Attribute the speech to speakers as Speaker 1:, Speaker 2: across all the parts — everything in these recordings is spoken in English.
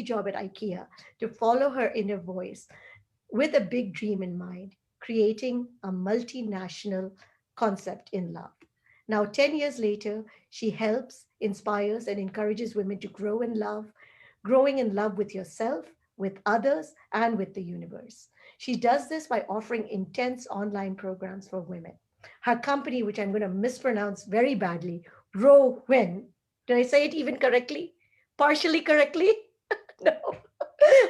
Speaker 1: job at IKEA to follow her inner voice with a big dream in mind, creating a multinational concept in love. Now, 10 years later, she helps, inspires, and encourages women to grow in love, growing in love with yourself, with others, and with the universe. She does this by offering intense online programs for women. Her company, which I'm going to mispronounce very badly, Rowen, did I say it even correctly? Partially correctly? No.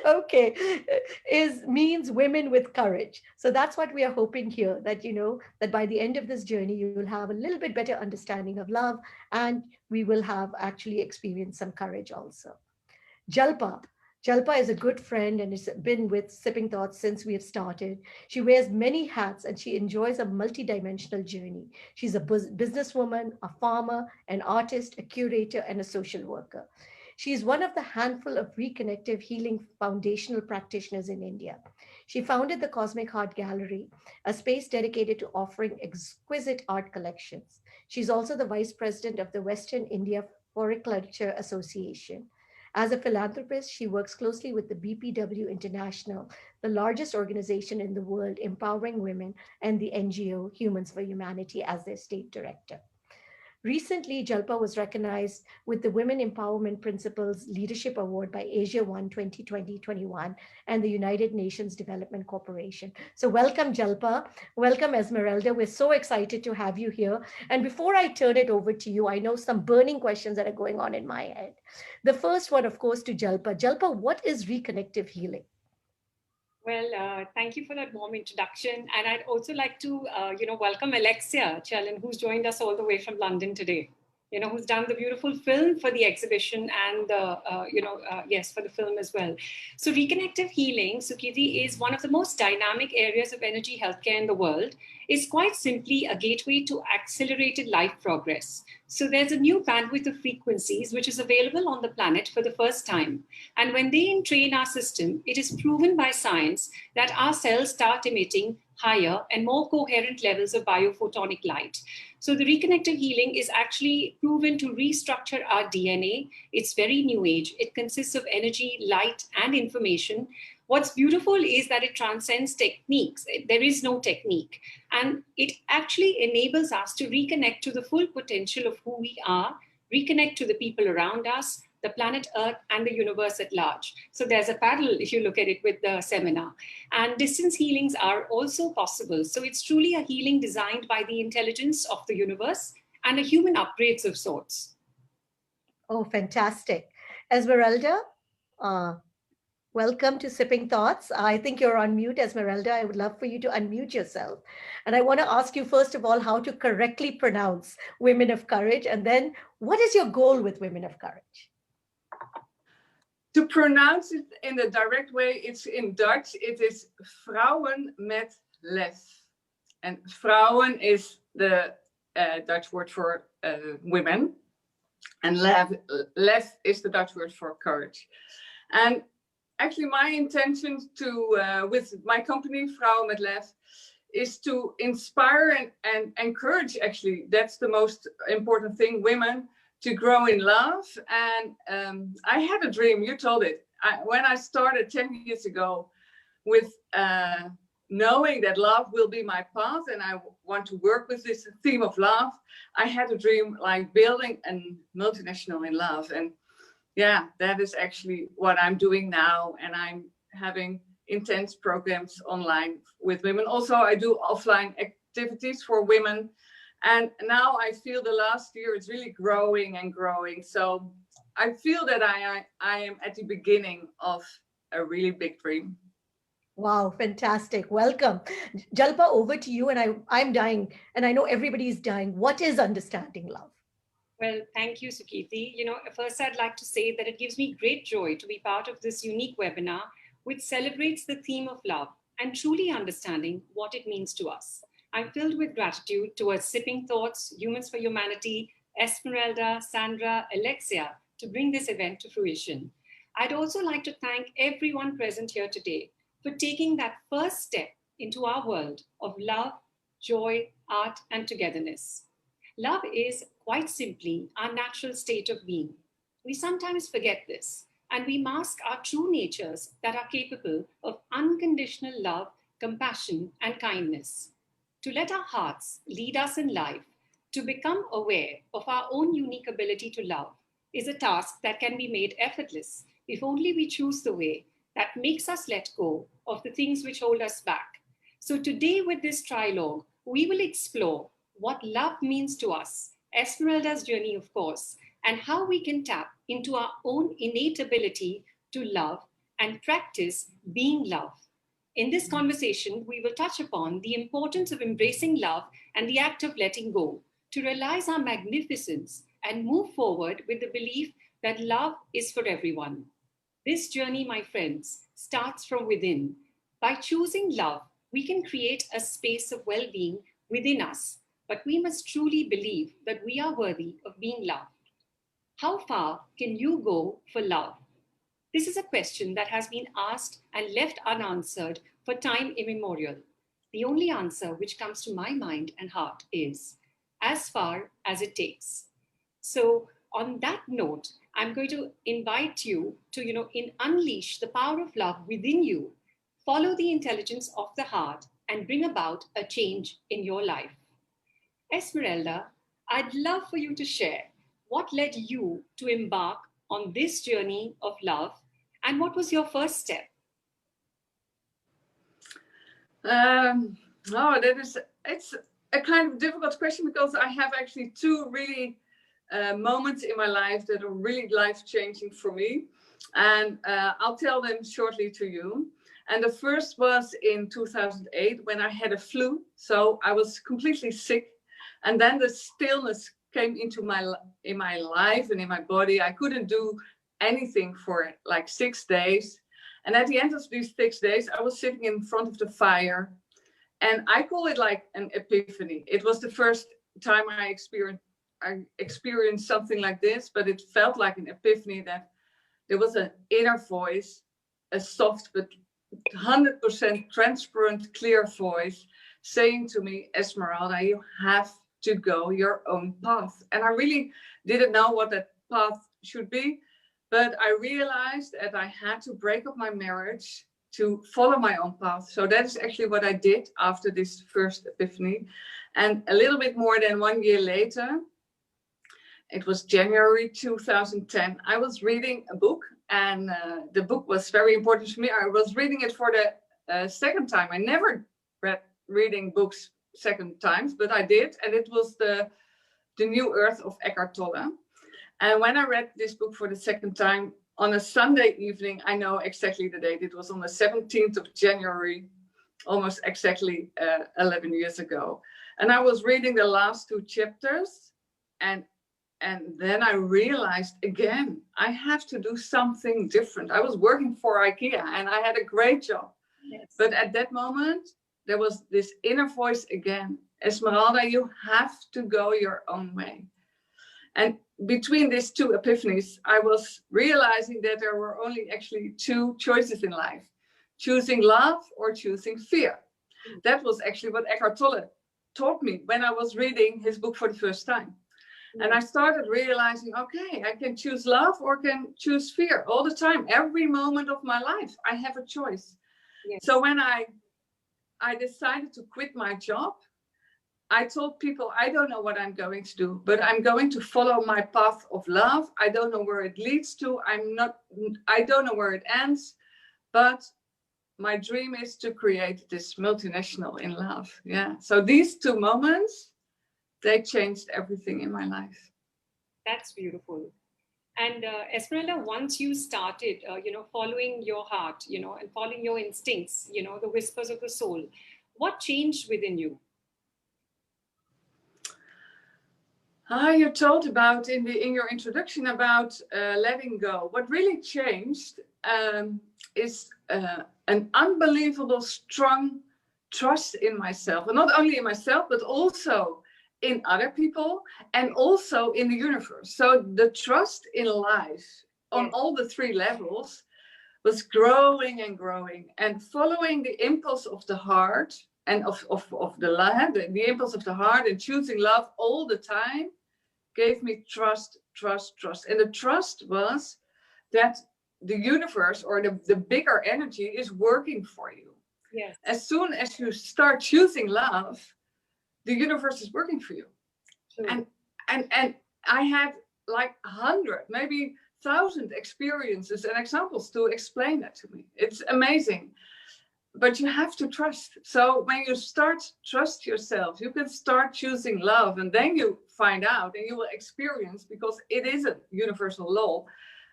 Speaker 1: Okay, is means women with courage. So that's what we are hoping here, that that by the end of this journey you will have a little bit better understanding of love, and we will have actually experienced some courage also. Jalpa. Jalpa is a good friend and has been with Sipping Thoughts since we have started. She wears many hats and she enjoys a multidimensional journey. She's a businesswoman, a farmer, an artist, a curator, and a social worker. She is one of the handful of Reconnective Healing foundational practitioners in India. She founded the Cosmic Heart Gallery, a space dedicated to offering exquisite art collections. She's also the vice president of the Western India Floriculture Association. As a philanthropist, she works closely with the BPW International, the largest organization in the world empowering women, and the NGO Humans for Humanity as their state director. Recently, Jalpa was recognized with the Women Empowerment Principles Leadership Award by Asia One 2020-21 and the United Nations Development Corporation. So welcome, Jalpa. Welcome, Esmeralda. We're so excited to have you here. And before I turn it over to you, I know some burning questions that are going on in my head. The first one, of course, to Jalpa. Jalpa, what is reconnective healing?
Speaker 2: Well, thank you for that warm introduction. And I'd also like to, welcome Alexia Challen, who's joined us all the way from London today. Who's done the beautiful film for the exhibition and, yes, for the film as well. So reconnective healing, Sukirti, is one of the most dynamic areas of energy healthcare in the world. It's quite simply a gateway to accelerated life progress. So there's a new bandwidth of frequencies which is available on the planet for the first time. And when they entrain our system, it is proven by science that our cells start emitting higher and more coherent levels of biophotonic light. So the reconnective healing is actually proven to restructure our DNA. It's very new age. It consists of energy, light, and information. What's beautiful is that it transcends techniques. There is no technique. And it actually enables us to reconnect to the full potential of who we are, reconnect to the people around us, the planet Earth, and the universe at large. So there's a parallel if you look at it with the seminar. And distance healings are also possible. So it's truly a healing designed by the intelligence of the universe and a human upgrades of sorts.
Speaker 1: Oh, fantastic. Esmeralda, welcome to Sipping Thoughts. I think you're on mute, Esmeralda. I would love for you to unmute yourself. And I want to ask you, first of all, how to correctly pronounce Women of Courage. And then, what is your goal with Women of Courage?
Speaker 3: To pronounce it in the direct way, it's in Dutch. It is vrouwen met lef. And vrouwen is the Dutch word for women. And lef is the Dutch word for courage. And actually, my intention with my company, Vrouwen met Lef, is to inspire and encourage, actually, that's the most important thing, women to grow in love. And I had a dream, you told it. When I started 10 years ago with knowing that love will be my path and I want to work with this theme of love, I had a dream like building a multinational in love. And yeah, that is actually what I'm doing now. And I'm having intense programs online with women. Also, I do offline activities for women. And now I feel the last year it's really growing and growing. So I feel that I am at the beginning of a really big dream.
Speaker 1: Wow, fantastic. Welcome. Jalpa, over to you. And I'm dying, and I know everybody's dying. What is understanding love?
Speaker 2: Well, thank you, Sukirti. First I'd like to say that it gives me great joy to be part of this unique webinar, which celebrates the theme of love and truly understanding what it means to us. I'm filled with gratitude towards Sipping Thoughts, Humans for Humanity, Esmerelda, Sandra, Alexia, to bring this event to fruition. I'd also like to thank everyone present here today for taking that first step into our world of love, joy, art, and togetherness. Love is, quite simply, our natural state of being. We sometimes forget this, and we mask our true natures that are capable of unconditional love, compassion, and kindness. To let our hearts lead us in life, to become aware of our own unique ability to love, is a task that can be made effortless if only we choose the way that makes us let go of the things which hold us back. So, today, with this trilogue, we will explore what love means to us, Esmeralda's journey, of course, and how we can tap into our own innate ability to love and practice being love. In this conversation, we will touch upon the importance of embracing love and the act of letting go to realize our magnificence and move forward with the belief that love is for everyone. This journey, my friends, starts from within. By choosing love, we can create a space of well being within us, but we must truly believe that we are worthy of being loved. How far can you go for love? This is a question that has been asked and left unanswered for time immemorial. The only answer which comes to my mind and heart is as far as it takes. So, on that note, I'm going to invite you to, unleash the power of love within you, follow the intelligence of the heart, and bring about a change in your life. Esmeralda, I'd love for you to share what led you to embark on this journey of love, and what was your first step?
Speaker 3: It's a kind of difficult question because I have actually two really moments in my life that are really life-changing for me, and I'll tell them shortly to you. And the first was in 2008 when I had a flu, so I was completely sick, and then the stillness came into my life and in my body. I couldn't do anything for like 6 days, and at the end of these 6 days, I was sitting in front of the fire, and I call it like an epiphany. It was the first time I experienced something like this, but it felt like an epiphany that there was an inner voice, a soft but 100% transparent, clear voice saying to me, Esmeralda, you have to go your own path. And I really didn't know what that path should be, but I realized that I had to break up my marriage to follow my own path. So that is actually what I did after this first epiphany. And a little bit more than 1 year later, it was January 2010, I was reading a book, and the book was very important to me. I was reading it for the second time. I never reading books second times, but I did, and it was the New Earth of Eckhart Tolle. And when I read this book for the second time on a Sunday evening, I know exactly the date. It was on the 17th of January, almost exactly 11 years ago. And I was reading the last 2 chapters, and then I realized again, I have to do something different. I was working for IKEA and I had a great job. Yes. But at that moment, there was this inner voice again. Esmeralda, you have to go your own way. And between these 2 epiphanies, I was realizing that there were only actually 2 choices in life: choosing love or choosing fear. That was actually what Eckhart Tolle taught me when I was reading his book for the first time. And I started realizing, okay, I can choose love or can choose fear all the time. Every moment of my life, I have a choice. Yes. So when I decided to quit my job, I told people, I don't know what I'm going to do, but I'm going to follow my path of love. I don't know where it leads to. I don't know where it ends, but my dream is to create this multinational in love. Yeah. So these 2 moments, they changed everything in my life.
Speaker 2: That's beautiful. And Esmeralda, once you started, following your heart, and following your instincts, the whispers of the soul, what changed within you?
Speaker 3: You told about in your introduction about letting go. What really changed is an unbelievable strong trust in myself, and not only in myself, but also in other people and also in the universe. So the trust in life on all the 3 levels was growing and growing, and following the impulse of the heart and of the impulse of the heart and choosing love all the time gave me trust. And the trust was that the universe or the bigger energy is working for you.
Speaker 2: Yes.
Speaker 3: As soon as you start choosing love, the universe is working for you.
Speaker 2: True.
Speaker 3: And I had like 100, maybe 1,000 experiences and examples to explain that to me. It's amazing. But you have to trust. So when you start trust yourself, you can start choosing love, and then you find out and you will experience, because it is a universal law,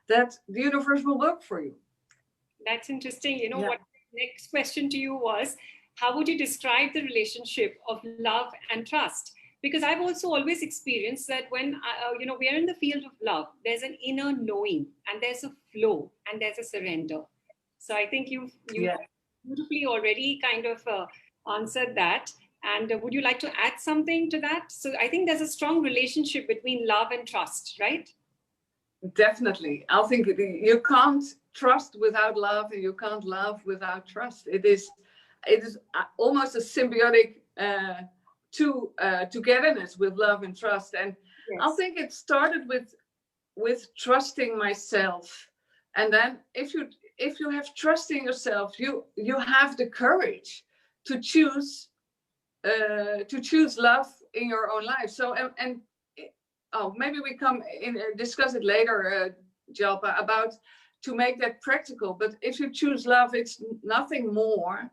Speaker 3: that the universe will work for you.
Speaker 2: That's interesting. You know, what next question to you was, how would you describe the relationship of love and trust? Because I've also always experienced that when, you know, we are in the field of love, there's an inner knowing, and there's a flow, and there's a surrender. So I think you've beautifully already kind of answered that. And would you like to add something to that? So I think there's a strong relationship between love and trust, right?
Speaker 3: Definitely. I think you can't trust without love, and you can't love without trust. It is almost a symbiotic togetherness with love and trust. And I think it started with trusting myself. And then if you have trust in yourself, you have the courage to choose love in your own life. So maybe we come in discuss it later, Jalpa, about to make that practical. But if you choose love, it's nothing more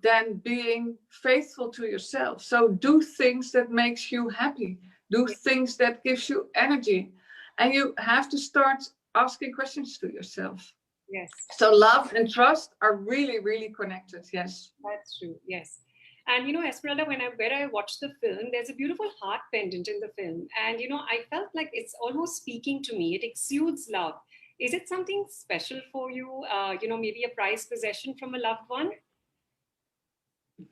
Speaker 3: than being faithful to yourself. So do things that makes you happy. Do things that gives you energy. And you have to start asking questions to yourself.
Speaker 2: Yes.
Speaker 3: So love and trust are really, really connected. Yes.
Speaker 2: That's true. Yes. And, you know, Esmeralda, when I watched the film, there's a beautiful heart pendant in the film. And, you know, I felt like it's almost speaking to me. It exudes love. Is it something special for you? You know, maybe a prized possession from a loved one?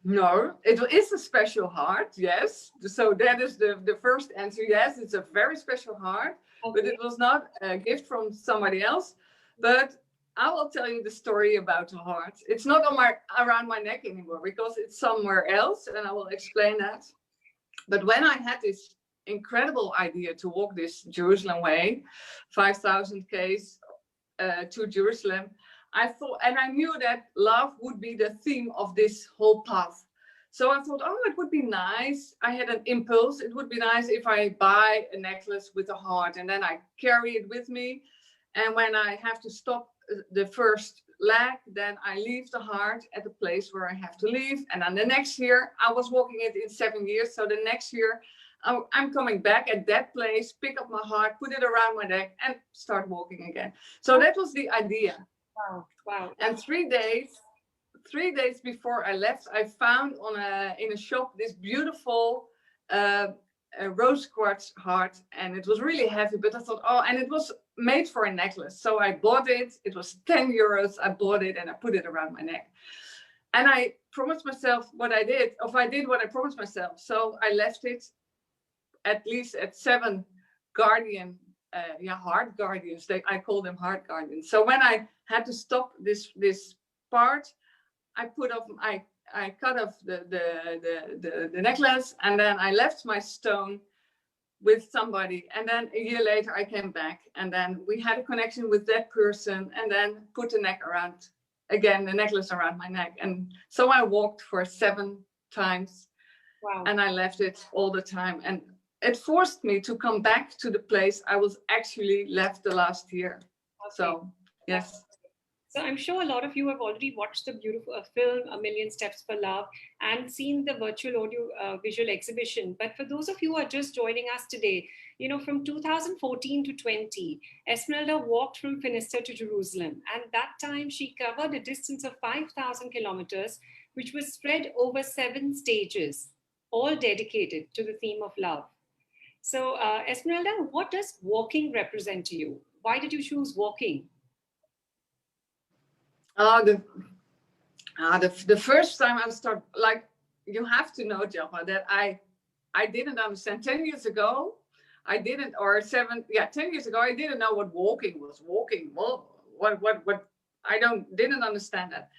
Speaker 3: No, it is a special heart. Yes. So that is the first answer. Yes, it's a very special heart. Okay. But it was not a gift from somebody else. But I will tell you the story about the heart. It's not around my neck anymore, because it's somewhere else, and I will explain that. But when I had this incredible idea to walk this Jerusalem way, 5,000 k's to Jerusalem, I thought, and I knew that love would be the theme of this whole path. So I thought, oh, it would be nice. I had an impulse. It would be nice if I buy a necklace with a heart, and then I carry it with me. And when I have to stop the first leg, then I leave the heart at the place where I have to leave. And then the next year, I was walking it in 7 years. So the next year, I'm coming back at that place, pick up my heart, put it around my neck, and start walking again. So that was the idea.
Speaker 2: Wow. Wow.
Speaker 3: And 3 days before I left, I found in a shop this beautiful rose quartz heart, and it was really heavy, but I thought, oh, and it was made for a necklace. So I bought it. It was 10 euros. I bought it and I put it around my neck. And I promised myself I did what I promised myself. So I left it at least at 7 heart guardians. I call them heart guardians. So when I had to stop this part, I cut off the necklace, and then I left my stone with somebody, and then a year later I came back, and then we had a connection with that person, and then put the necklace around my neck. And so I walked for 7 times. Wow. And I left it all the time, and it forced me to come back to the place I was actually left the last year. Okay. So yes.
Speaker 2: So I'm sure a lot of you have already watched the beautiful film, A Million Steps for Love, and seen the virtual audio visual exhibition. But for those of you who are just joining us today, you know, from 2014 to 20, Esmeralda walked from Finisterre to Jerusalem. And that time she covered a distance of 5,000 kilometers, which was spread over 7 stages, all dedicated to the theme of love. So Esmeralda, what does walking represent to you? Why did you choose walking?
Speaker 3: The first time I started, like, you have to know, Jalpa, that I didn't understand 10 years ago. 10 years ago, I didn't know what walking was. Walking, well, what? I didn't understand that.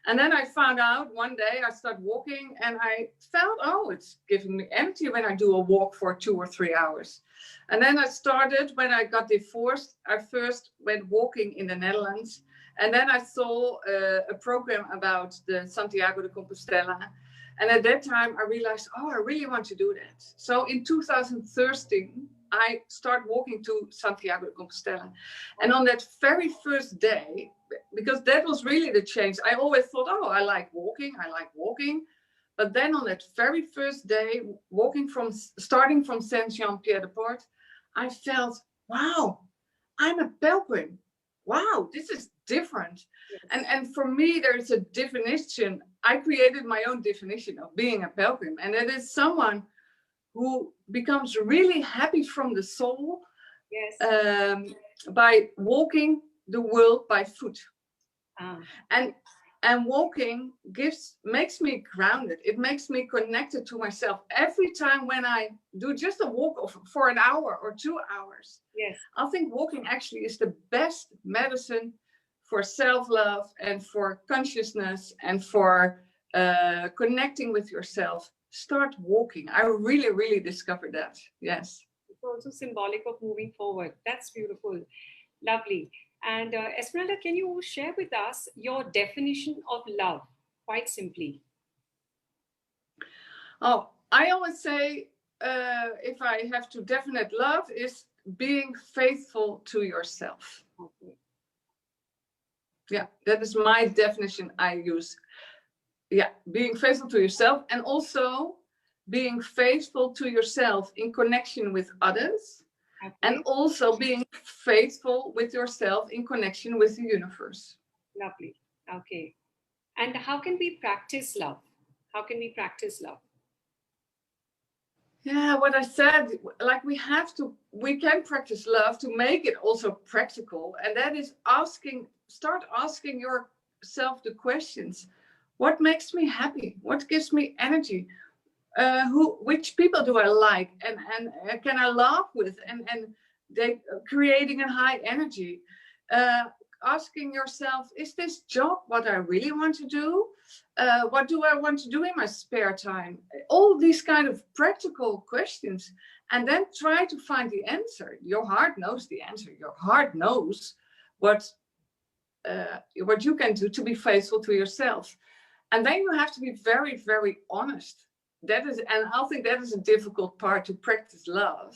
Speaker 3: And then I found out one day I started walking and I felt, oh, it's giving me energy when I do a walk for 2 or 3 hours. And then I started, when I got divorced, I first went walking in the Netherlands. And then I saw a program about the Santiago de Compostela. And at that time I realized, oh, I really want to do that. So in 2013, I started walking to Santiago de Compostela. And on that very first day, because that was really the change, I always thought, oh, I like walking. But then on that very first day, starting from Saint-Jean-Pied-de-Port, I felt, wow, I'm a pilgrim. Wow, this is different. Yes. And for me, there's a definition. I created my own definition of being a pilgrim. And it is someone who becomes really happy from the soul, yes, by walking the world by foot. And walking makes me grounded. It makes me connected to myself. Every time when I do just a walk for an hour or 2 hours, yes, I think walking actually is the best medicine for self-love and for consciousness and for connecting with yourself. Start walking. I really, really discovered that. Yes.
Speaker 2: It's also symbolic of moving forward. That's beautiful. Lovely. And Esmeralda, can you share with us your definition of love, quite simply?
Speaker 3: Oh, I always say, if I have to define love, is being faithful to yourself. Okay. Yeah, that is my definition I use. Yeah, being faithful to yourself, and also being faithful to yourself in connection with others. Okay. And also being faithful with yourself in connection with the universe.
Speaker 2: Lovely. Okay. And how can we practice love? How can we practice love?
Speaker 3: Yeah, what I said, like we can practice love to make it also practical. And that is start asking yourself the questions. What makes me happy? What gives me energy? Which people do I like, and can I laugh with, and they creating a high energy. Asking yourself, is this job what I really want to do? What do I want to do in my spare time? All these kind of practical questions, and then try to find the answer. Your heart knows the answer. Your heart knows what you can do to be faithful to yourself. And then you have to be very, very honest. And I think that is a difficult part to practice love,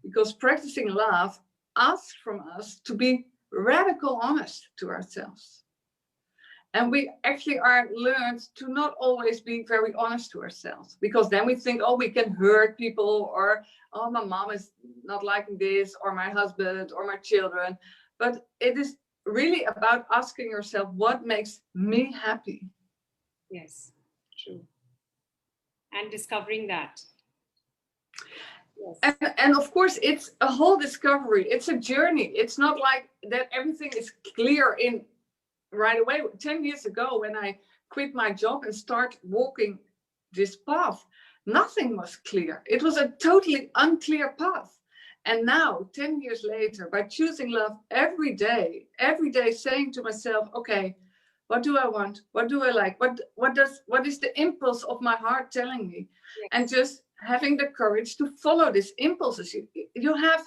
Speaker 3: because practicing love asks from us to be radical honest to ourselves. And we actually are learned to not always be very honest to ourselves, because then we think, oh, we can hurt people, or, oh, my mom is not liking this, or my husband, or my children. But it is really about asking yourself, what makes me happy?
Speaker 2: Yes, true. And discovering that.
Speaker 3: Yes. And of course, it's a whole discovery. It's a journey. It's not like that everything is clear in right away. 10 years ago, when I quit my job and started walking this path, nothing was clear. It was a totally unclear path. And now, 10 years later, by choosing love every day saying to myself, okay, what do I want? What do I like? What is the impulse of my heart telling me? Yes. And just having the courage to follow these impulses. You have,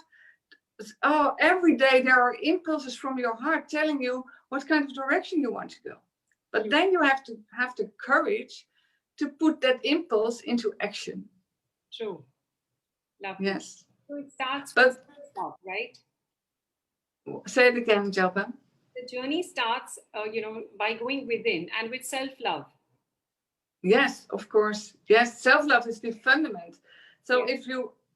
Speaker 3: every day there are impulses from your heart telling you what kind of direction you want to go. But then you have to have the courage to put that impulse into action.
Speaker 2: True. Lovely.
Speaker 3: Yes.
Speaker 2: So it starts with self, right?
Speaker 3: Say it again, Jalpa.
Speaker 2: The journey starts, by going within and with self-love.
Speaker 3: Yes, of course. Yes, self-love is the fundament. So yes.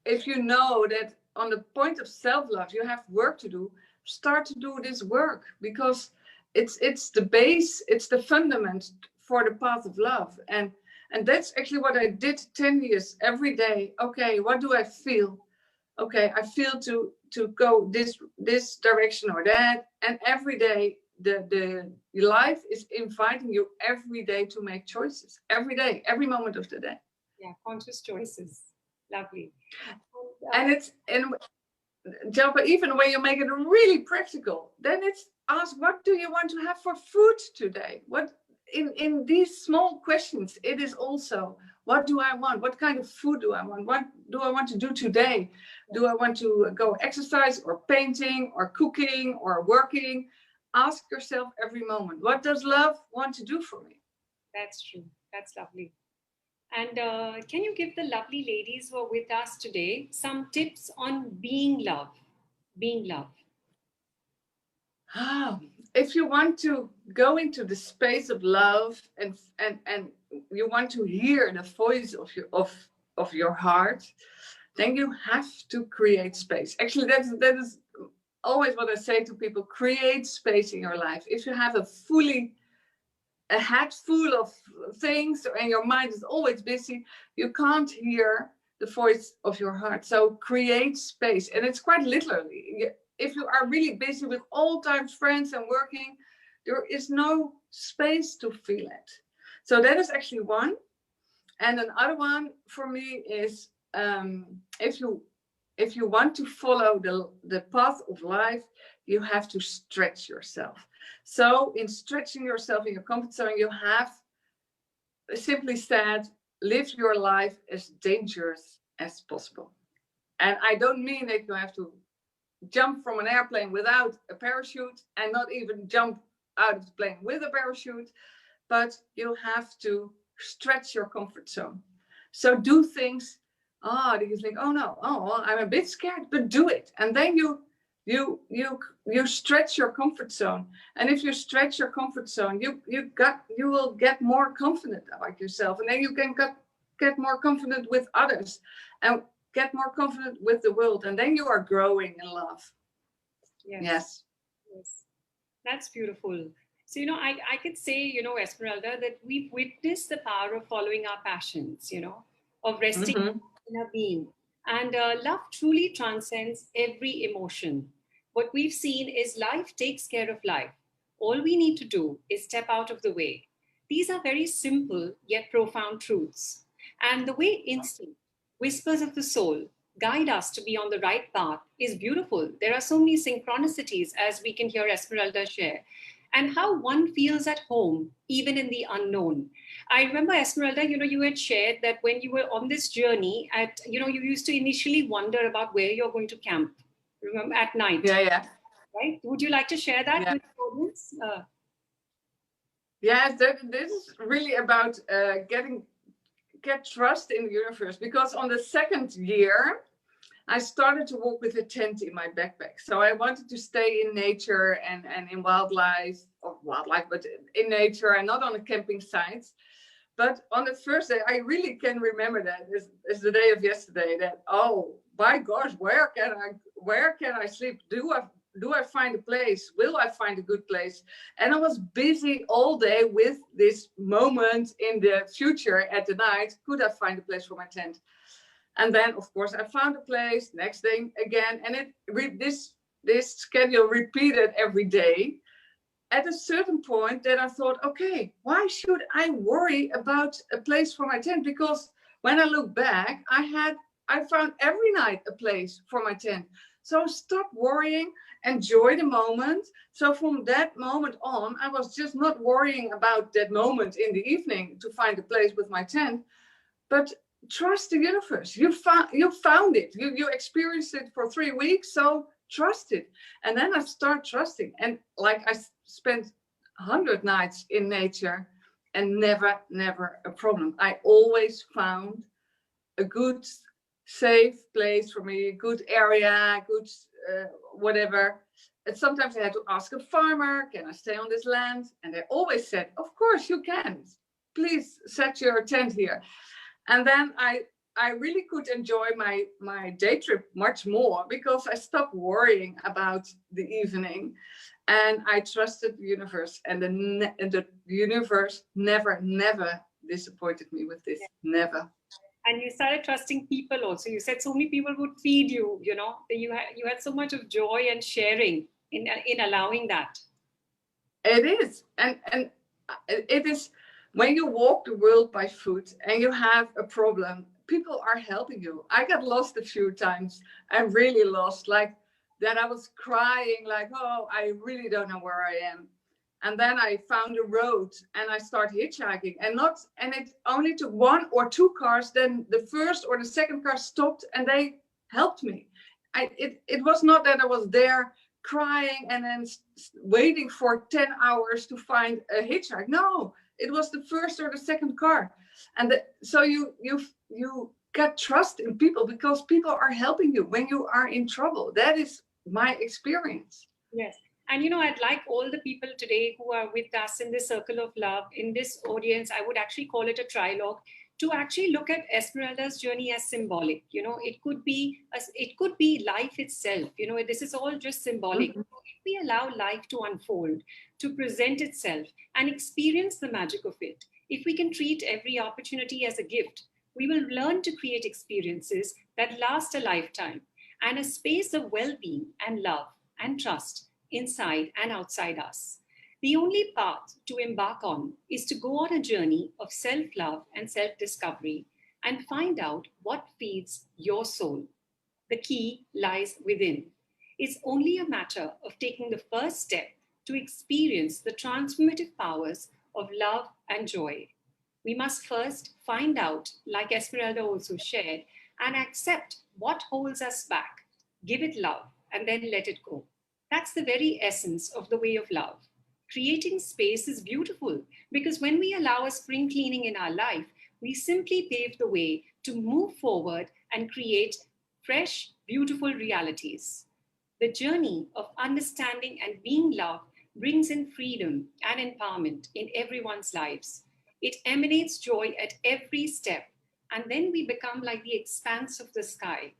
Speaker 3: if you know that on the point of self-love you have work to do, start to do this work, because it's the base, it's the fundament for the path of love. And that's actually what I did 10 years every day. Okay, what do I feel? Okay, I feel to go this direction or that, and every day the life is inviting you every day to make choices. Every day, every moment of the day.
Speaker 2: Yeah, conscious choices. Lovely.
Speaker 3: And Jalpa, even when you make it really practical, then it's ask, what do you want to have for food today? What in these small questions, it is also, what do I want? What kind of food do I want? What do I want to do today? Do I want to go exercise or painting or cooking or working? Ask yourself every moment, what does love want to do for me?
Speaker 2: That's true. That's lovely. And can you give the lovely ladies who are with us today some tips on being love? Being love.
Speaker 3: If you want to go into the space of love and you want to hear the voice of your heart, then you have to create space. Actually, that is always what I say to people: create space in your life. If you have a head full of things and your mind is always busy, you can't hear the voice of your heart. So create space, and it's quite literally. If you are really busy with all times friends and working, there is no space to feel it. So that is actually one. And another one for me is, if you want to follow the path of life, you have to stretch yourself. So in stretching yourself in your comfort zone, you have, simply said, live your life as dangerous as possible. And I don't mean that you have to jump from an airplane without a parachute, and not even jump out of the plane with a parachute, but you have to stretch your comfort zone. So do things, that you think, oh no, I'm a bit scared, but do it. And then you stretch your comfort zone. And if you stretch your comfort zone, you will get more confident about yourself, and then you can get more confident with others, and get more confident with the world, and then you are growing in love. Yes.
Speaker 2: That's beautiful. So, I could say, Esmeralda, that we've witnessed the power of following our passions, of resting in our being. And love truly transcends every emotion. What we've seen is life takes care of life. All we need to do is step out of the way. These are very simple yet profound truths. And the way instinct, whispers of the soul, guide us to be on the right path is beautiful. There are so many synchronicities, as we can hear Esmeralda share, and how one feels at home, even in the unknown. I remember, Esmeralda, you had shared that when you were on this journey, you used to initially wonder about where you're going to camp, remember, at night.
Speaker 3: Yeah.
Speaker 2: Right? Would you like to share that with the audience?
Speaker 3: Yes, this is really about get trust in the universe, because on the second year I started to walk with a tent in my backpack. So I wanted to stay in nature and in wildlife, but in nature and not on a camping site. But on the first day, I really can remember that as the day of yesterday, that, oh my gosh, where can I sleep? Do I find a place? Will I find a good place? And I was busy all day with this moment in the future at the night. Could I find a place for my tent? And then, of course, I found a place. Next thing again, and this schedule repeated every day. At a certain point, then I thought, okay, why should I worry about a place for my tent? Because when I look back, I found every night a place for my tent. So stop worrying, enjoy the moment. So from that moment on, I was just not worrying about that moment in the evening to find a place with my tent, but trust the universe. You found it. You experienced it for 3 weeks, so trust it. And then I start trusting. And like, I spent 100 nights in nature and never a problem. I always found a good, safe place for me, a good area, good whatever. And sometimes I had to ask a farmer, can I stay on this land? And they always said, of course you can. Please set your tent here. And then I really could enjoy my day trip much more, because I stopped worrying about the evening, and I trusted the universe, and the universe never disappointed me with this. Never.
Speaker 2: And you started trusting people also. You said so many people would feed you, you had so much of joy and sharing in allowing that.
Speaker 3: It is. And it is, when you walk the world by foot and you have a problem, people are helping you. I got lost a few times. I'm really lost. Like that, I was crying like, oh, I really don't know where I am. And then I found a road and I started hitchhiking, and it only took one or two cars. Then the first or the second car stopped and they helped me. It was not that I was there crying and then waiting for 10 hours to find a hitchhike. No, it was the first or the second car. And so you get trust in people because people are helping you when you are in trouble. That is my experience.
Speaker 2: Yes. And, I'd like all the people today who are with us in this circle of love, in this audience, I would actually call it a trilogue, to actually look at Esmeralda's journey as symbolic. It could be life itself. This is all just symbolic.
Speaker 3: Mm-hmm.
Speaker 2: If we allow life to unfold, to present itself and experience the magic of it, if we can treat every opportunity as a gift, we will learn to create experiences that last a lifetime and a space of well-being and love and trust inside and outside us. The only path to embark on is to go on a journey of self-love and self-discovery and find out what feeds your soul. The key lies within. It's only a matter of taking the first step to experience the transformative powers of love and joy. We must first find out, like Esmeralda also shared, and accept what holds us back, give it love, and then let it go. That's the very essence of the way of love. Creating space is beautiful because when we allow a spring cleaning in our life, we simply pave the way to move forward and create fresh, beautiful realities. The journey of understanding and being loved brings in freedom and empowerment in everyone's lives. It emanates joy at every step, and then we become like the expanse of the sky.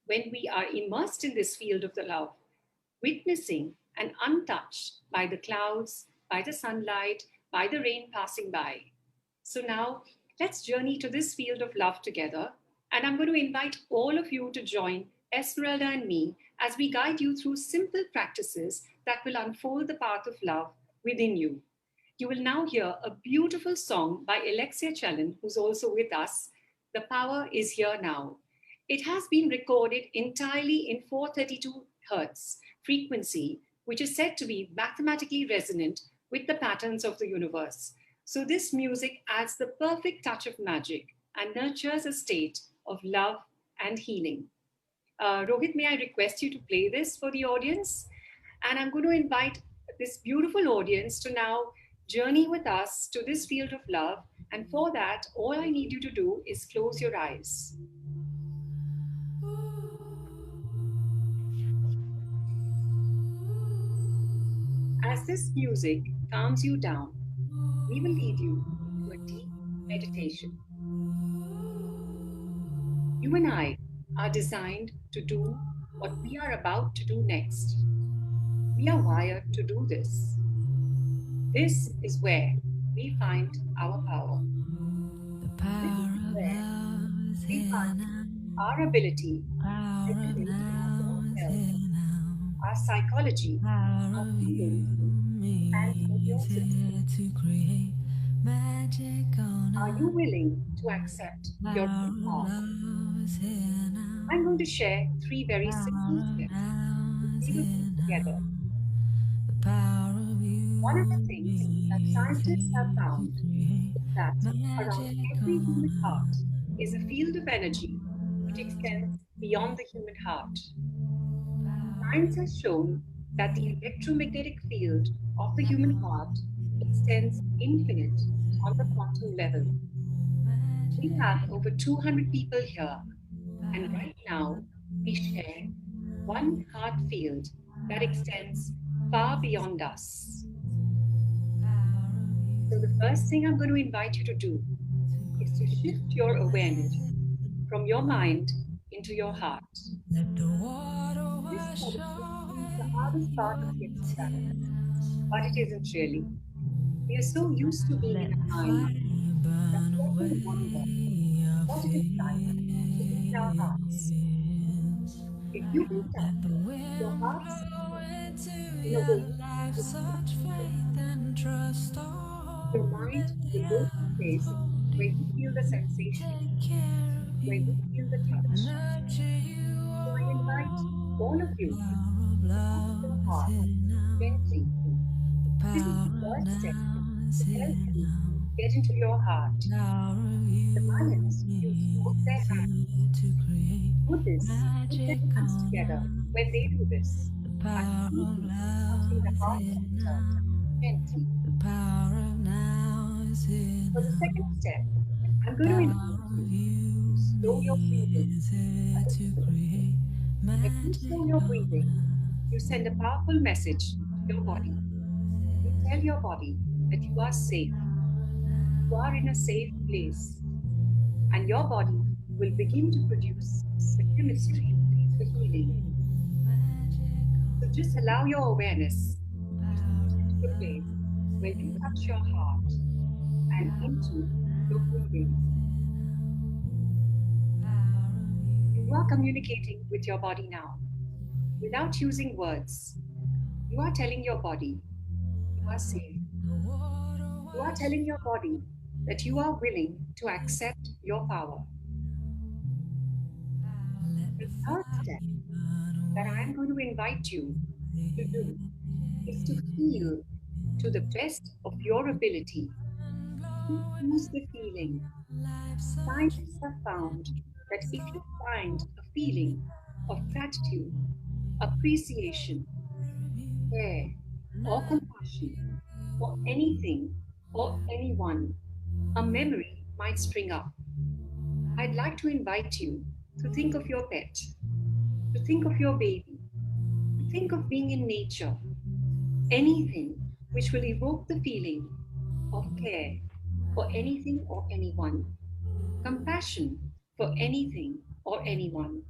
Speaker 2: When we are immersed in this field of the love, witnessing and untouched by the clouds, by the sunlight, by the rain passing by. So now let's journey to this field of love together. And I'm going to invite all of you to join Esmeralda and me as we guide you through simple practices that will unfold the path of love within you. You will now hear a beautiful song by Alexia Challen, who's also with us. The Power is Here Now. It has been recorded entirely in 432 hertz frequency, which is said to be mathematically resonant with the patterns of the universe. So this music adds the perfect touch of magic and nurtures a state of love and healing. Rohit, may I request you to play this for the audience? And I'm going to invite this beautiful audience to now journey with us to this field of love. And for that, all I need you to do is close your eyes. As this music calms you down, we will lead you to a deep meditation. You and I are designed to do what we are about to do next. We are wired to do this. This is where we find our power. This is where we find our ability to regulate our own health, our psychology, our feelings, and curiosity. Are you willing to accept your own path? I'm going to share 3 very simple steps we will do together. One of the things that scientists have found is that around every human heart is a field of energy which extends beyond the human heart. Science has shown that the electromagnetic field of the human heart extends infinite on the quantum level. We have over 200 people here, and right now we share one heart field that extends far beyond us. So the first thing I'm going to invite you to do is to shift your awareness from your mind into your heart. This meditation is the hardest part of getting started, but it isn't really. We are so used to being in our mind that we often wonder what it is like to be in our hearts. If you can touch your heart center in a way which feels safe, your mind will go to a place where you feel the sensation, where you feel the touch. So I invite all of you to touch your heart gently This is the first step to help you get into your heart. The Mayans use both their hands. Do this, put their hands together when they do this, by deeply touching the heart center gently. For the second step, I'm going to invite you to slow your breathing a little bit. When you slow your breathing, you send a powerful message to your body. You tell your body that you are safe. You are in a safe place. And your body will begin to produce the chemistry for healing. So just allow your awareness to shift to a place where you touch your heart and into your breathing. You are communicating with your body now without using words. You are telling your body you are safe. You are telling your body that you are willing to accept your power. The third step that I am going to invite you to do is to feel to the best of your ability. Use the feeling. Scientists have found that if you find a feeling of gratitude, appreciation, care, or compassion for anything or anyone, a memory might spring up. I'd like to invite you to think of your pet, to think of your baby, to think of being in nature, anything which will evoke the feeling of care for anything or anyone, compassion for anything or anyone,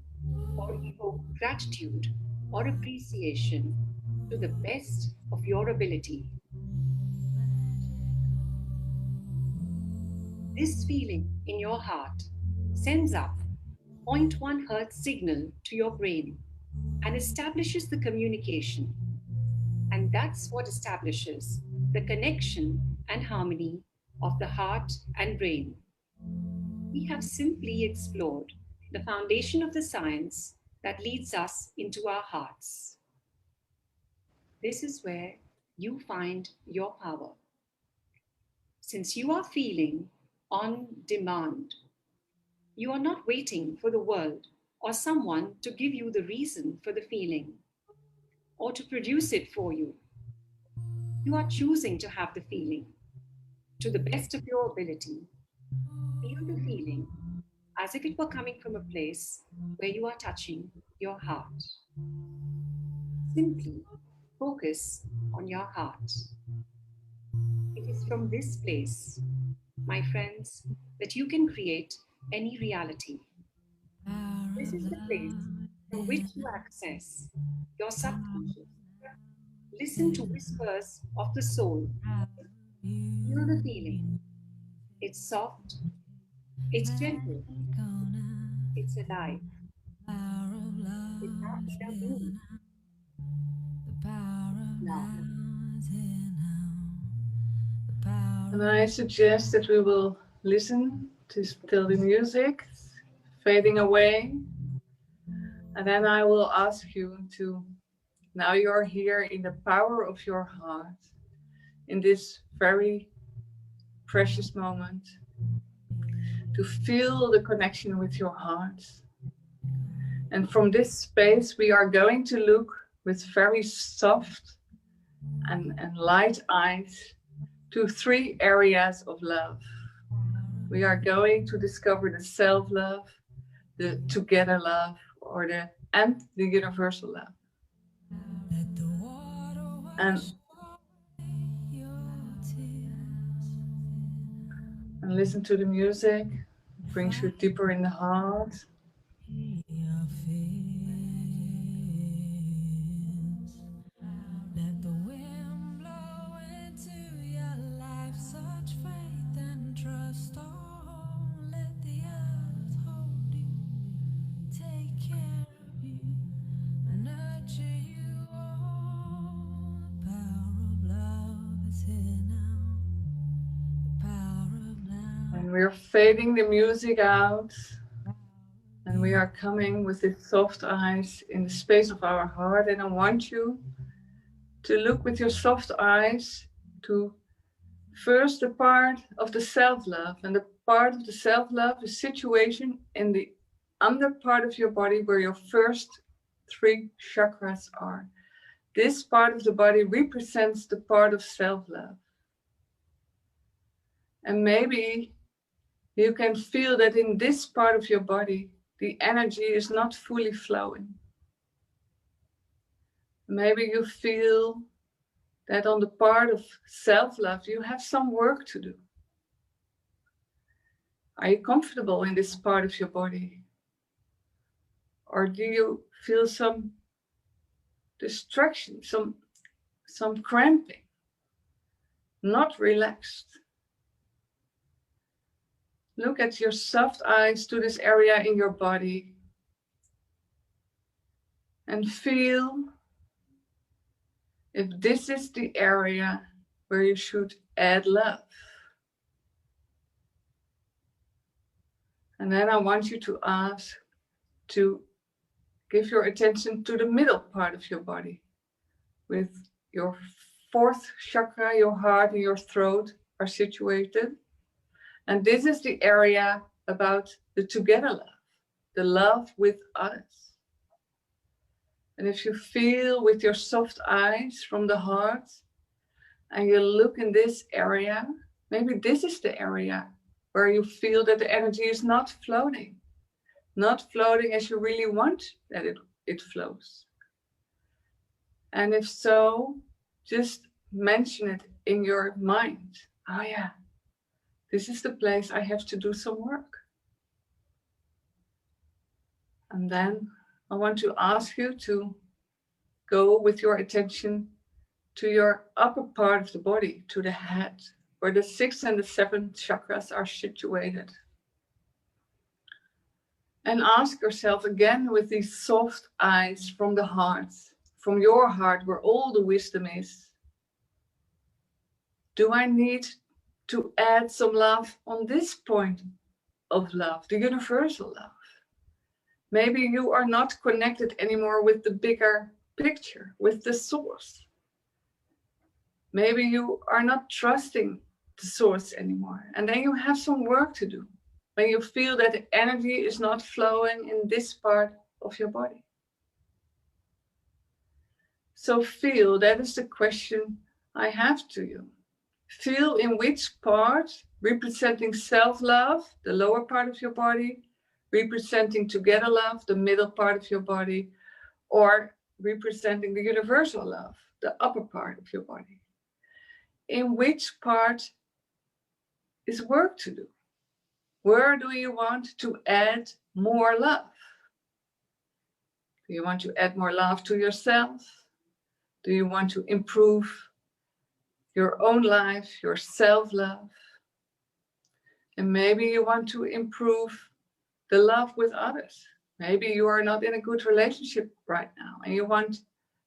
Speaker 2: or evoke gratitude or appreciation to the best of your ability. This feeling in your heart sends up 0.1 hertz signal to your brain and establishes the communication. And that's what establishes the connection and harmony of the heart and brain. We have simply explored the foundation of the science that leads us into our hearts. This is where you find your power. Since you are feeling on demand, you are not waiting for the world or someone to give you the reason for the feeling or to produce it for you. You are choosing to have the feeling to the best of your ability. Feel the feeling as if it were coming from a place where you are touching your heart. Simply focus on your heart. It is from this place, my friends, that you can create any reality. This is the place from which you access your subconscious. Listen to whispers of the soul. Feel the feeling. It's soft, it's gentle, it's alive. It's our inner being. Now,
Speaker 3: And I suggest that we will listen to till the music fading away. And then I will ask you to, now you're here in the power of your heart, in this very precious moment, to feel the connection with your heart. And from this space, we are going to look with very soft and light eyes to 3 areas of love. We are going to discover the self-love, the together love, and the universal love. And listen to the music. It brings you deeper in the heart. And we're fading the music out. And we are coming with these soft eyes in the space of our heart. And I want you to look with your soft eyes to first the part of the self-love. And the part of the self-love is situation in the under part of your body where your first 3 chakras are. This part of the body represents the part of self-love. And maybe you can feel that in this part of your body, the energy is not fully flowing. Maybe you feel that on the part of self-love, you have some work to do. Are you comfortable in this part of your body? Or do you feel some distraction, some cramping, not relaxed? Look at your soft eyes to this area in your body and feel if this is the area where you should add love. And then I want you to ask to give your attention to the middle part of your body with your 4th chakra, your heart and your throat are situated. And this is the area about the together love, the love with others. And if you feel with your soft eyes from the heart and you look in this area, maybe this is the area where you feel that the energy is not floating as you really want that it flows. And if so, just mention it in your mind. Oh yeah, this is the place I have to do some work. And then I want to ask you to go with your attention to your upper part of the body, to the head, where the 6th and the 7th chakras are situated. And ask yourself again with these soft eyes from the heart, from your heart where all the wisdom is. Do I need to add some love on this point of love, the universal love? Maybe you are not connected anymore with the bigger picture, with the source. Maybe you are not trusting the source anymore. And then you have some work to do when you feel that the energy is not flowing in this part of your body. So feel, that is the question I have to you. Feel in which part, representing self-love, the lower part of your body, representing together love, the middle part of your body, or representing the universal love, the upper part of your body. In which part is work to do? Where do you want to add more love? Do you want to add more love to yourself? Do you want to improve your own life, your self-love? And maybe you want to improve the love with others. Maybe you are not in a good relationship right now and you want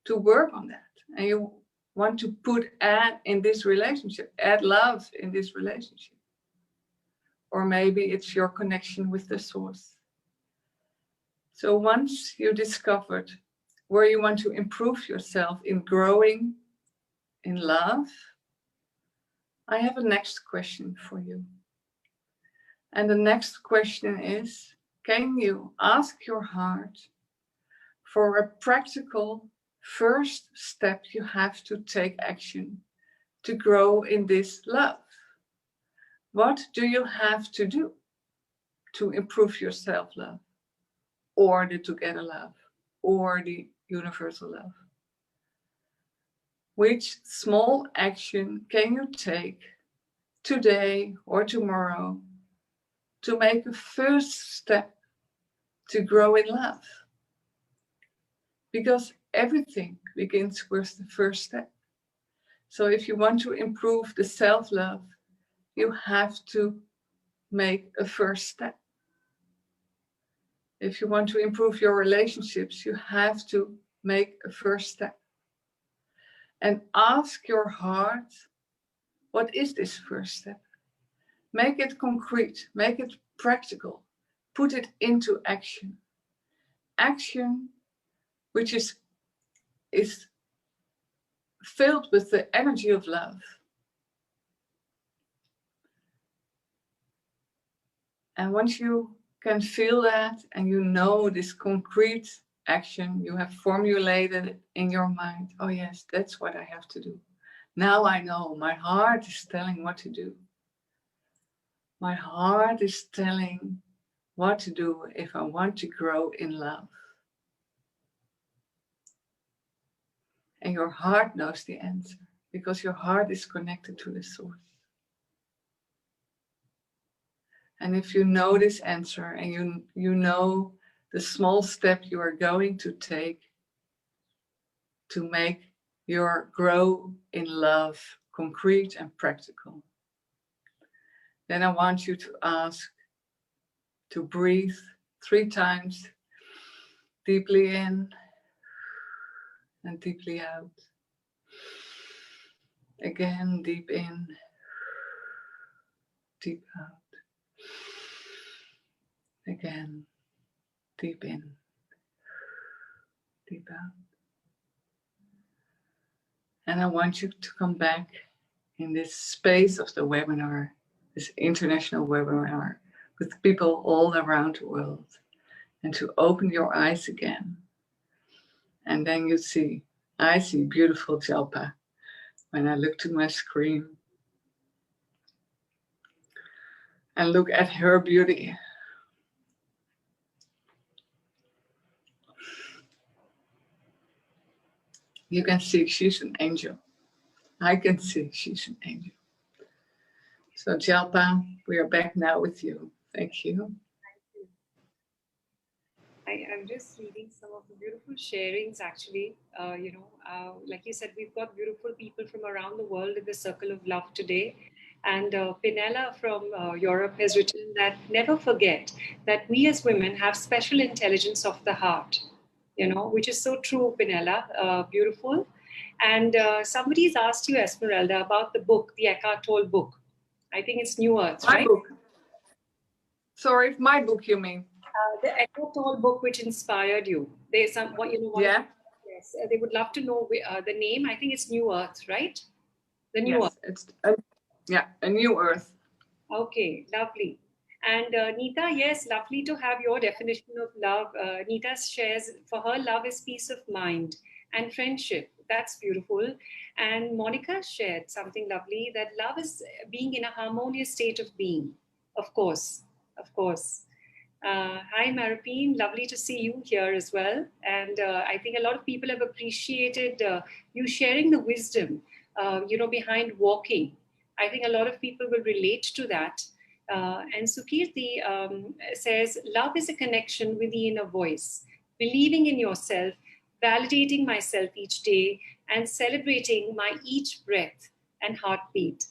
Speaker 3: to work on that. And you want to add in this relationship, add love in this relationship. Or maybe it's your connection with the source. So once you discovered where you want to improve yourself in growing in love, I have a next question for you. And the next question is, can you ask your heart for a practical first step you have to take action to grow in this love? What do you have to do to improve your self-love, or the together love, or the universal love? Which small action can you take today or tomorrow to make a first step to grow in love? Because everything begins with the first step. So if you want to improve the self-love, you have to make a first step. If you want to improve your relationships, you have to make a first step. And ask your heart, what is this first step? Make it concrete, make it practical, put it into action. Action which is filled with the energy of love. And once you can feel that and you know this concrete action, you have formulated it in your mind. Oh yes, that's what I have to do. Now I know my heart is telling what to do. My heart is telling what to do if I want to grow in love. And your heart knows the answer because your heart is connected to the source. And if you know this answer and you know the small step you are going to take to make your grow in love concrete and practical, then I want you to ask to breathe 3 times, deeply in and deeply out. Again, deep in, deep out. Again, deep in, deep out. And I want you to come back in this space of the webinar, this international webinar, with people all around the world, and to open your eyes again. And then you see, I see beautiful Jalpa when I look to my screen and look at her beauty. You can see she's an angel. I can see she's an angel. So Jalpa, we are back now with you. Thank you.
Speaker 2: I'm just reading some of the beautiful sharings, actually. Like you said, we've got beautiful people from around the world in the Circle of Love today. And Pinella from Europe has written that never forget that we as women have special intelligence of the heart, which is so true, Pinella. Beautiful. And somebody's asked you, Esmeralda, about the book, the Eckhart Tolle book. I think it's New Earth,
Speaker 3: my
Speaker 2: right?
Speaker 3: Book. Sorry, my book, you mean?
Speaker 2: The Eckhart Tolle book, which inspired you. There's some,
Speaker 3: Yeah.
Speaker 2: Yes, they would love to know the name. I think it's New Earth, right? The New Earth.
Speaker 3: It's a New Earth.
Speaker 2: Okay, lovely. And Neeta, yes, lovely to have your definition of love. Neeta shares, for her, love is peace of mind and friendship. That's beautiful. And Monica shared something lovely, that love is being in a harmonious state of being. Of course, of course. Hi, Maripine. Lovely to see you here as well. And I think a lot of people have appreciated you sharing the wisdom, behind walking. I think a lot of people will relate to that. And Sukirti says, love is a connection with the inner voice, believing in yourself, validating myself each day, and celebrating my each breath and heartbeat.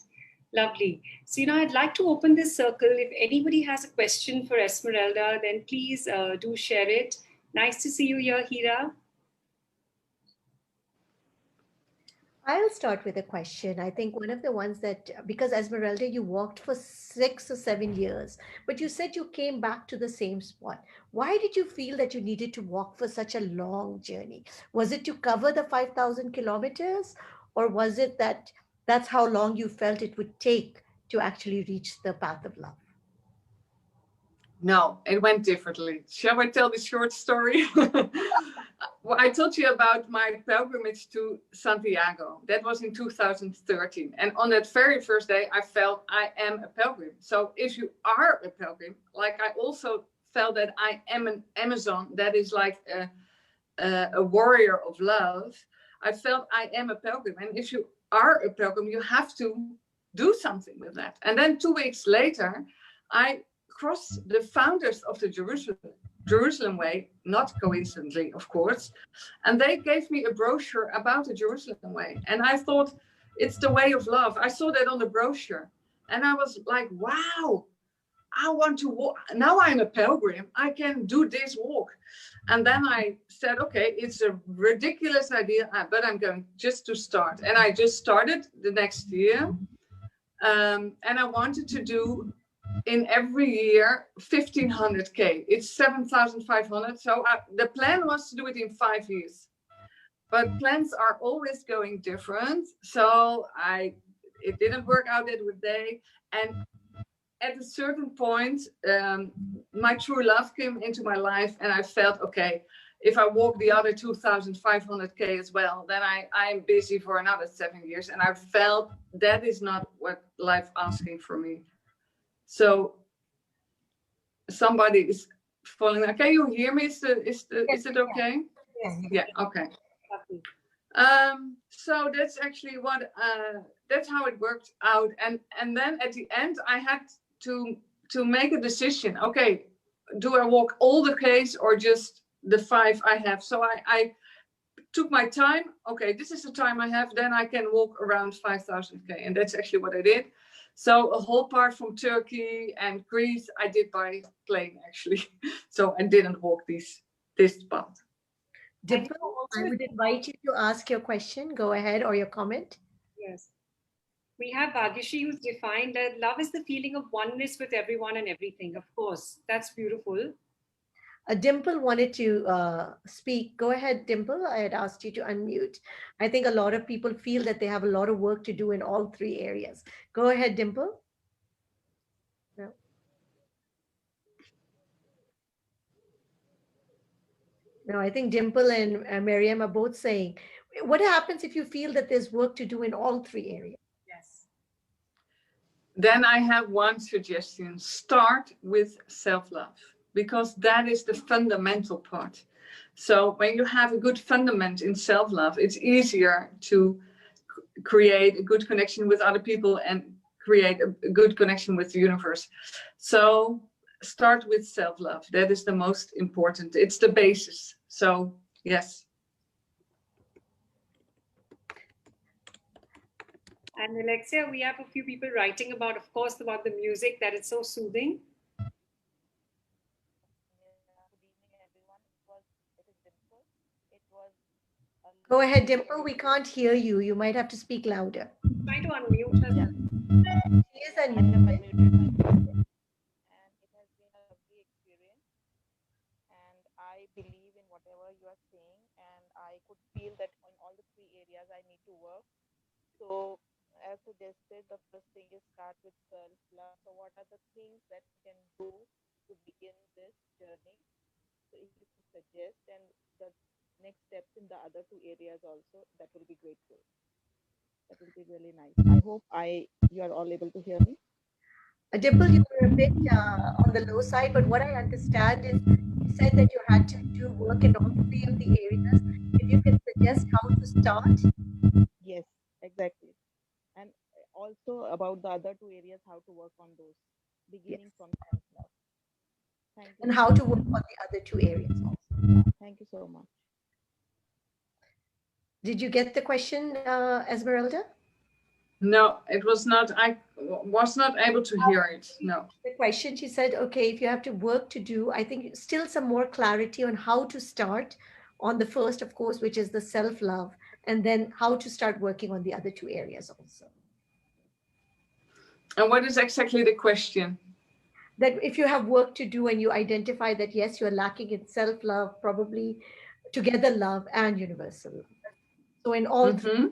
Speaker 2: Lovely. So, I'd like to open this circle. If anybody has a question for Esmeralda, then please do share it. Nice to see you here, Hira.
Speaker 1: I'll start with a question. I think one of the ones that, because Esmeralda, you walked for 6 or 7 years, but you said you came back to the same spot. Why did you feel that you needed to walk for such a long journey? Was it to cover the 5,000 kilometers, or was it that that's how long you felt it would take to actually reach the path of love?
Speaker 3: No, it went differently. Shall I tell the short story? Well, I told you about my pilgrimage to Santiago. That was in 2013. And on that very first day, I felt I am a pilgrim. So if you are a pilgrim, like I also felt that I am an Amazon, that is like a warrior of love. I felt I am a pilgrim. And if you are a pilgrim, you have to do something with that. And then 2 weeks later, I crossed the founders of the Jerusalem Way, not coincidentally, of course, and they gave me a brochure about the Jerusalem Way. And I thought, it's the way of love. I saw that on the brochure. And I was like, wow, I want to walk. Now I'm a pilgrim. I can do this walk. And then I said, okay, it's a ridiculous idea, but I'm going just to start. And I just started the next year. And I wanted to do in every year 1,500K. It's 7,500. So the plan was to do it in 5 years. but plans are always going different. So it didn't work out that day. And at a certain point, my true love came into my life, and I felt, okay, if I walk the other 2,500K as well, then I am busy for another 7 years. And I felt that is not what life asking for me. So somebody is falling. Can you hear me? Is it okay? Yeah. Okay. So that's actually what that's how it worked out. And then at the end, I had to make a decision. Okay, do I walk all the Ks or just the 5 I have? So I took my time. Okay, this is the time I have. Then I can walk around 5,000K, and that's actually what I did. So a whole part from Turkey and Greece I did by plane actually. So I didn't walk this path.
Speaker 1: Dimple, I would invite you to ask your question. Go ahead, or your comment.
Speaker 2: Yes. We have Bhagyashree, who's defined that love is the feeling of oneness with everyone and everything. Of course, that's beautiful.
Speaker 1: Dimple wanted to speak. Go ahead, Dimple. I had asked you to unmute. I think a lot of people feel that they have a lot of work to do in all 3 areas. Go ahead, Dimple. No. No, I think Dimple and Miriam are both saying, what happens if you feel that there's work to do in all 3 areas?
Speaker 2: Yes.
Speaker 3: Then I have one suggestion. Start with self-love, because that is the fundamental part. So when you have a good fundament in self-love, it's easier to create a good connection with other people and create a good connection with the universe. So start with self-love. That is the most important. It's the basis. So yes.
Speaker 2: And Alexia, we have a few people writing about, of course, about the music, that it's so soothing.
Speaker 1: Go ahead, Dimple. We can't hear you. You might have to speak louder.
Speaker 2: Try to unmute her.
Speaker 1: Yeah. She is unmuted.
Speaker 4: And it has been a lovely experience. And I believe in whatever you are saying. And I could feel that in all the 3 areas I need to work. So as suggested, the first thing is start with self-love. So what are the things that you can do to begin this journey? So if you could suggest, and the next steps in the other 2 areas also, that will be grateful. That will be really nice. I hope you are all able to hear me.
Speaker 1: Dimple, you were a bit on the low side, but what I understand is you said that you had to do work in all 3 of the areas. If you can suggest how to start.
Speaker 4: Yes, exactly. And also about the other 2 areas, how to work on those, beginning from self-love. Thank you.
Speaker 1: And how to work on the other 2 areas also.
Speaker 4: Thank you so much.
Speaker 1: Did you get the question, Esmeralda?
Speaker 3: No, it was not. I was not able to hear it. No.
Speaker 1: The question, she said, okay, if you have to work to do, I think still some more clarity on how to start on the first, of course, which is the self-love, and then how to start working on the other 2 areas also.
Speaker 3: And what is exactly the question?
Speaker 1: That if you have work to do and you identify that, yes, you're lacking in self-love, probably together love and universal love. So in all 3,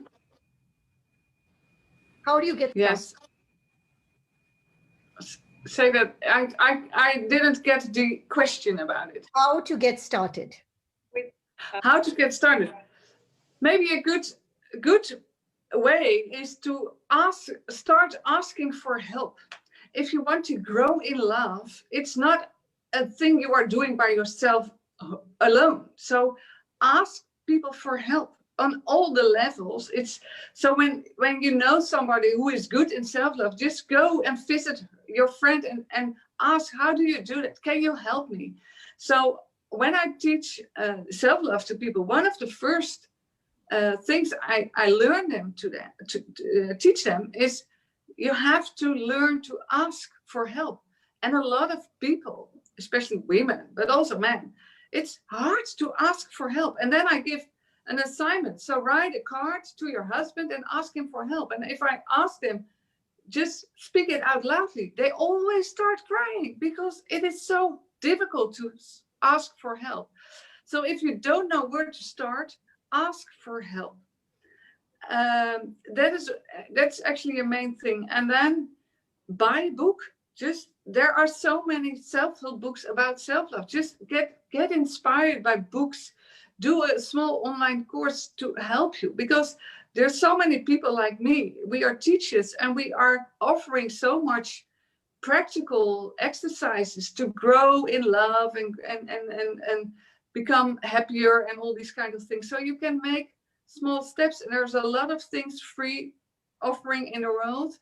Speaker 1: how do you get started?
Speaker 3: Yes. Say that I didn't get the question about it.
Speaker 1: How to get started?
Speaker 3: How to get started? Maybe a good way is to start asking for help. If you want to grow in love, it's not a thing you are doing by yourself alone. So ask people for help on all the levels. It's so when you know somebody who is good in self-love, just go and visit your friend and ask, how do you do that? Can you help me? So when I teach self-love to people, one of the first things I learn them to teach them is you have to learn to ask for help. And a lot of people, especially women, but also men, it's hard to ask for help. And then I give an assignment. So write a card to your husband and ask him for help. And if I ask them, just speak it out loudly, they always start crying because it is so difficult to ask for help. So if you don't know where to start, ask for help. That's actually a main thing. And then buy a book. Just, there are so many self-help books about self-love. Just get inspired by books. Do a small online course to help you, because there's so many people like me. We are teachers and we are offering so much practical exercises to grow in love and become happier and all these kind of things. So you can make small steps, and there's a lot of things free offering in the world.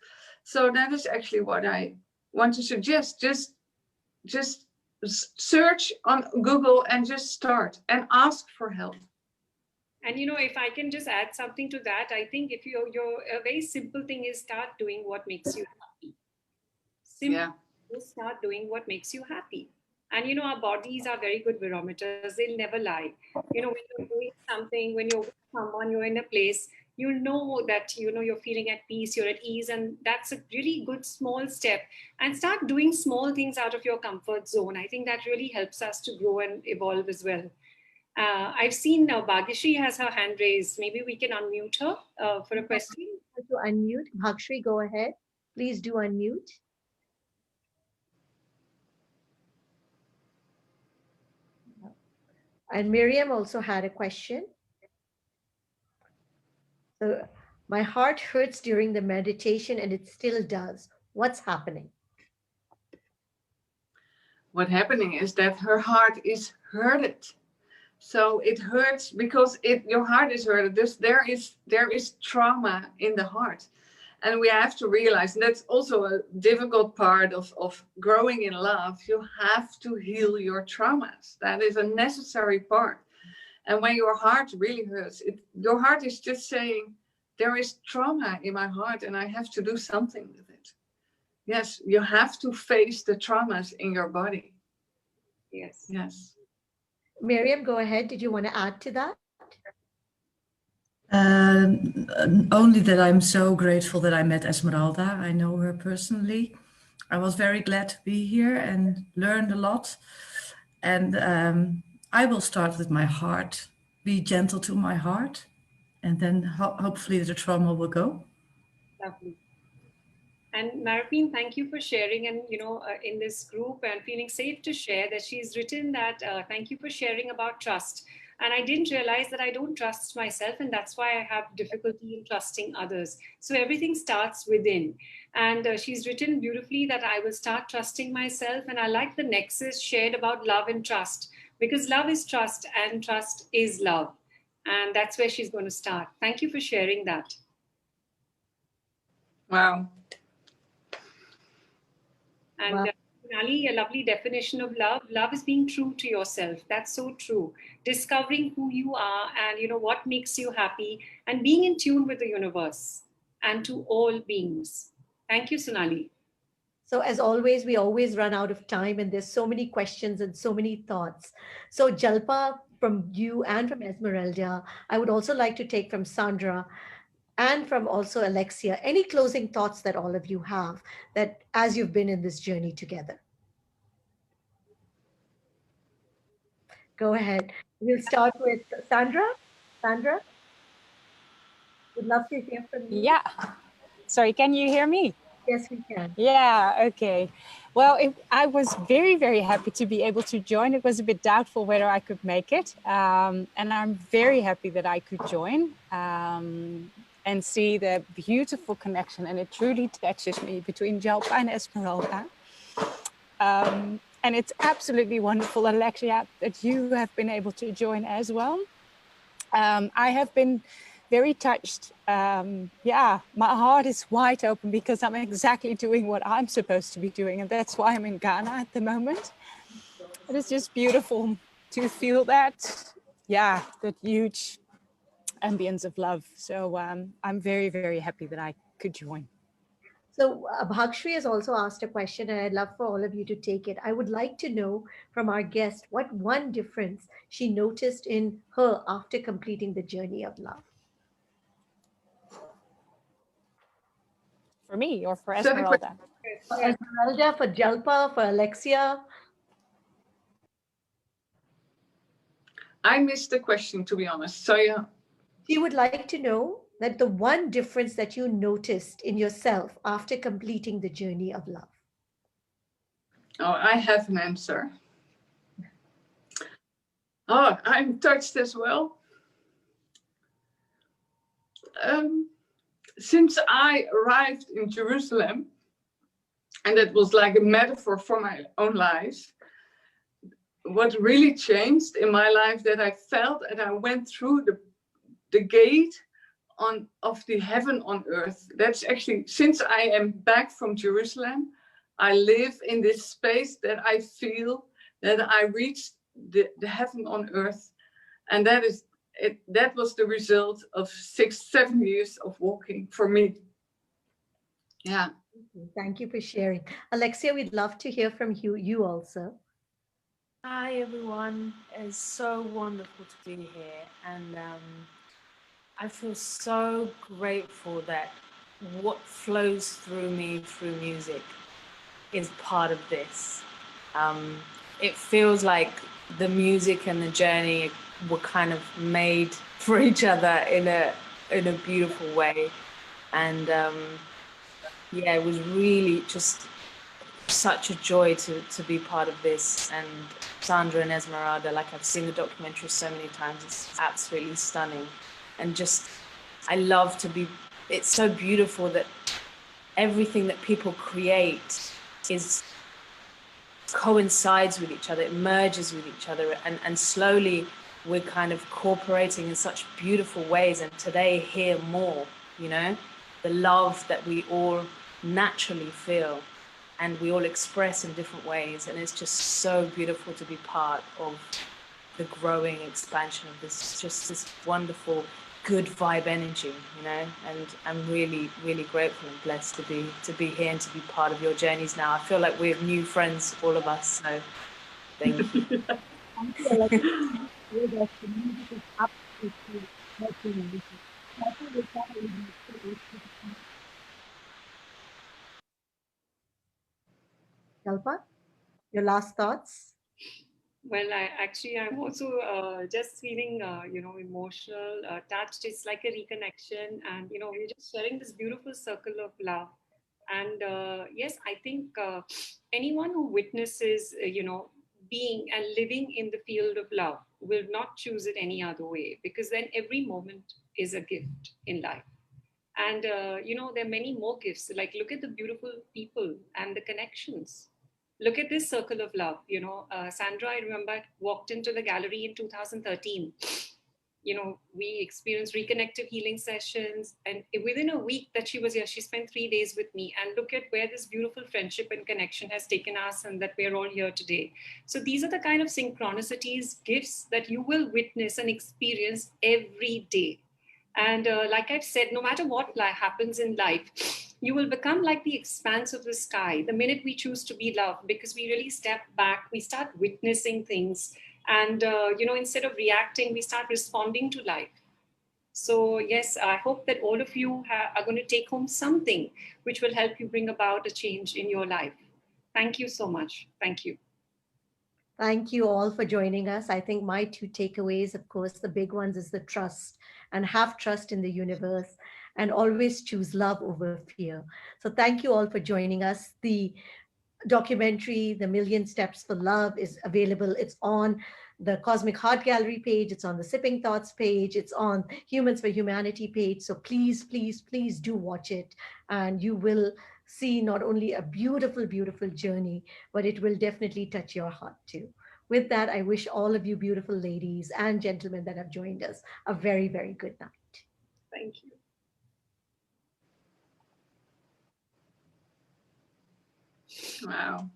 Speaker 3: So that is actually what I want to suggest. Just search on Google and just start and ask for help.
Speaker 2: And if I can just add something to that, I think if your a very simple thing is start doing what makes you happy. Start doing what makes you happy. And our bodies are very good barometers. They'll never lie. When you're doing something, when you're with someone, you're in a place, you know that you're feeling at peace, you're at ease, and that's a really good small step. And start doing small things out of your comfort zone. I think that really helps us to grow and evolve as well. I've seen Bhagyashree has her hand raised. Maybe we can unmute her for a question.
Speaker 1: To unmute, Bhagyashree, go ahead. Please do unmute. And Miriam also had a question. So, my heart hurts during the meditation and it still does. What's happening?
Speaker 3: What's happening is that her heart is hurted. So it hurts because your heart is hurted. There is trauma in the heart. And we have to realize, and that's also a difficult part of growing in love, you have to heal your traumas. That is a necessary part. And when your heart really hurts, your heart is just saying, there is trauma in my heart and I have to do something with it. Yes, you have to face the traumas in your body.
Speaker 2: Yes.
Speaker 3: Yes.
Speaker 1: Miriam, go ahead. Did you want to add to that?
Speaker 5: Only that I'm so grateful that I met Esmeralda. I know her personally. I was very glad to be here and learned a lot. And I will start with my heart. Be gentle to my heart. And then hopefully the trauma will go.
Speaker 2: Lovely. And Marapine, thank you for sharing, and in this group and feeling safe to share that she's written that thank you for sharing about trust. And I didn't realize that I don't trust myself, and that's why I have difficulty in trusting others. So everything starts within. And she's written beautifully that I will start trusting myself. And I like the nexus shared about love and trust, because love is trust and trust is love. And that's where she's going to start. Thank you for sharing that.
Speaker 3: Wow.
Speaker 2: And Ali, a lovely definition of love. Love is being true to yourself. That's so true. Discovering who you are and what makes you happy, and being in tune with the universe and to all beings. Thank you, Sonali.
Speaker 1: So as always, we always run out of time and there's so many questions and so many thoughts. So Jalpa, from you and from Esmeralda, I would also like to take from Sandra and from also Alexia, any closing thoughts that all of you have that as you've been in this journey together. Go ahead. We'll start with Sandra. Sandra, would love to hear from you.
Speaker 6: Yeah. Sorry, can you hear me?
Speaker 1: Yes, we can.
Speaker 6: Yeah, okay. Well, I was very, very happy to be able to join. It was a bit doubtful whether I could make it. And I'm very happy that I could join and see the beautiful connection. And it truly touches me between Jalpa and Esmeralda. And it's absolutely wonderful, Alexia, that you have been able to join as well. I have been very touched. Yeah, my heart is wide open because I'm exactly doing what I'm supposed to be doing. And that's why I'm in Ghana at the moment. It is just beautiful to feel that, yeah, that huge ambience of love. So I'm very, very happy that I could join.
Speaker 1: So Bhagyashree has also asked a question, and I'd love for all of you to take it. I would like to know from our guest what one difference she noticed in her after completing the journey of love.
Speaker 6: For me or for Esmeralda?
Speaker 1: For Esmeralda, for Jalpa, for Alexia.
Speaker 3: I missed the question, to be honest. So
Speaker 1: She would like to know that the one difference that you noticed in yourself after completing the journey of love.
Speaker 3: Oh, I have an answer. Oh, I'm touched as well. Since I arrived in Jerusalem, and that was like a metaphor for my own life, what really changed in my life that I felt and I went through the gate of the heaven on earth. That's actually, since I am back from Jerusalem, I live in this space that I feel that I reached the heaven on earth. And that is it. That was the result of 6-7 years of walking for me. Yeah.
Speaker 1: Thank you for sharing. Alexia, we'd love to hear from you also.
Speaker 7: Hi everyone, it's so wonderful to be here, and I feel so grateful that what flows through me through music is part of this. It feels like the music and the journey were kind of made for each other in a beautiful way, and yeah, it was really just such a joy to be part of this. And Sandra and Esmeralda, like I've seen the documentary so many times, it's absolutely stunning. And just, I love to be, it's so beautiful that everything that people create coincides with each other, it merges with each other, and slowly we're kind of cooperating in such beautiful ways. And today, hear more, you know, the love that we all naturally feel and we all express in different ways. And it's just so beautiful to be part of the growing expansion of this, just this wonderful, good vibe energy, you know. And I'm really, really grateful and blessed to be here and to be part of your journeys now. I feel like we're new friends, all of us. So thank you.
Speaker 1: Jalpa, your last thoughts?
Speaker 2: Well, I'm also just feeling, emotional, touched. It's like a reconnection, and we're just sharing this beautiful circle of love. And yes, I think anyone who witnesses, being and living in the field of love will not choose it any other way, because then every moment is a gift in life. And there are many more gifts. Like, look at the beautiful people and the connections. Look at this circle of love. Sandra, I remember, I walked into the gallery in 2013. We experienced reconnective healing sessions, and within a week that she was here, she spent 3 days with me. And look at where this beautiful friendship and connection has taken us, and that we're all here today. So these are the kind of synchronicities, gifts that you will witness and experience every day. And like I've said, no matter what happens in life, you will become like the expanse of the sky the minute we choose to be loved, because we really step back, we start witnessing things, and instead of reacting, we start responding to life. So yes, I hope that all of you are going to take home something which will help you bring about a change in your life. Thank you so much. Thank you.
Speaker 1: Thank you all for joining us. I think my two takeaways, of course, the big ones is the trust, and have trust in the universe, and always choose love over fear. So thank you all for joining us. The documentary, The Million Steps for Love, is available. It's on the Cosmic Heart Gallery page. It's on the Sipping Thoughts page. It's on Humans for Humanity page. So please, please, please do watch it. And you will see not only a beautiful, beautiful journey, but it will definitely touch your heart too. With that, I wish all of you beautiful ladies and gentlemen that have joined us a very, very good night.
Speaker 2: Thank you.
Speaker 3: Wow.